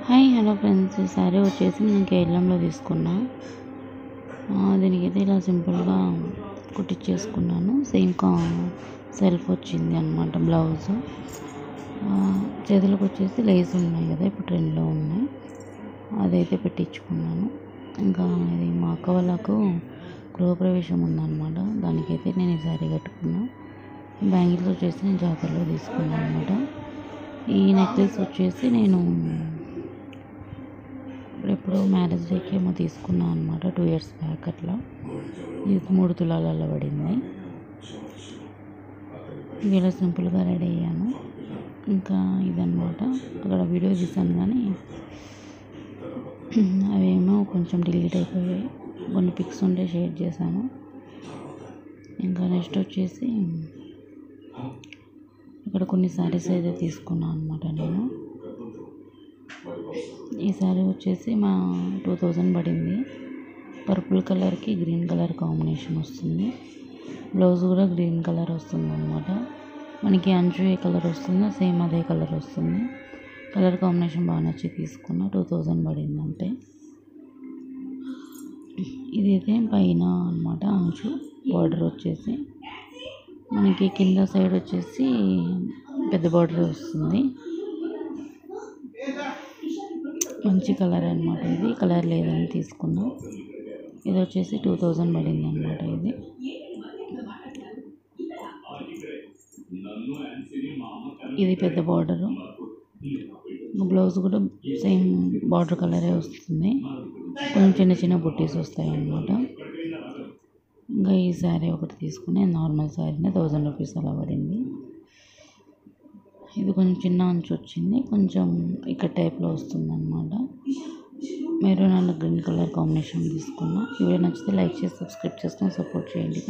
Hi hello friends, ఈ sorry వచ్చేసి నేను కేరళంలో తీసుకున్నా. దీనికైతే ఇలా సింపుల్గా కుట్టించేసుకున్నాను. సేమ్ సెల్ఫ్ వచ్చింది అనమాట బ్లౌజ్. చేతులకు వచ్చేసి లేస్ ఉన్నాయి కదా, ఇప్పుడు ట్రెండ్లో ఉన్నాయి, అదైతే పెట్టించుకున్నాను. ఇంకా ఇది మా అక్క వాళ్ళకు గృహప్రవేశం ఉందన్నమాట, దానికైతే నేను ఈ సారీ కట్టుకున్నా. బ్యాంగిల్స్ వచ్చేసి నేను జాతరలో తీసుకున్నాను అనమాట. ఈ నెక్లెస్ వచ్చేసి నేను ఎప్పుడో మ్యారేజ్ డేకి ఏమో తీసుకున్నాను అనమాట, 2 years బ్యాక్ అట్లా. ఇది 3 తులాలలో పడింది. ఇలా సింపుల్గా రెడీ అయ్యాను. ఇంకా ఇదన్నమాట, అక్కడ వీడియో తీసాను కానీ అవేమో కొంచెం డిలీట్ అయిపోయాయి. కొన్ని పిక్స్ ఉంటే షేర్ చేశాను. ఇంకా నెక్స్ట్ వచ్చేసి ఇక్కడ కొన్ని శారీస్ అయితే తీసుకున్నాను అనమాట నేను. ఈ శారీ వచ్చేసి 2000 పడింది. పర్పుల్ కలర్కి గ్రీన్ కలర్ కాంబినేషన్ వస్తుంది. బ్లౌజ్ కూడా గ్రీన్ కలర్ వస్తుంది అనమాట. మనకి అంచు ఏ కలర్ వస్తుందో సేమ్ అదే కలర్ వస్తుంది. కలర్ కాంబినేషన్ బాగా నచ్చి తీసుకున్నా. 2000 పడింది అంతే. ఇదైతే పైన అనమాట అంచు బార్డర్ వచ్చేసి మనకి కింద సైడ్ వచ్చేసి పెద్ద బార్డర్ వస్తుంది. మంచి కలర్ అనమాట. ఇది కలర్ లేదని తీసుకున్నాం. ఇది వచ్చేసి 2000 పడింది అనమాట. ఇది పెద్ద బార్డరు. బ్లౌజ్ కూడా సేమ్ బార్డర్ కలరే వస్తుంది. కొంచెం చిన్న చిన్న బుట్టీస్ వస్తాయి అన్నమాట. ఇంకా ఈ శారీ ఒకటి తీసుకుని నార్మల్ శారీనే 1000 రూపీస్ అలా పడింది. ఇది కొంచెం చిన్న అంచు వచ్చింది, కొంచెం ఇక్కడ టైప్లో వస్తుంది అనమాట. Maroon and green colour combination తీసుకున్నా. వీడియో నచ్చితే లైక్ చేసి సబ్స్క్రైబ్ చేసుకొని సపోర్ట్ చేయండి.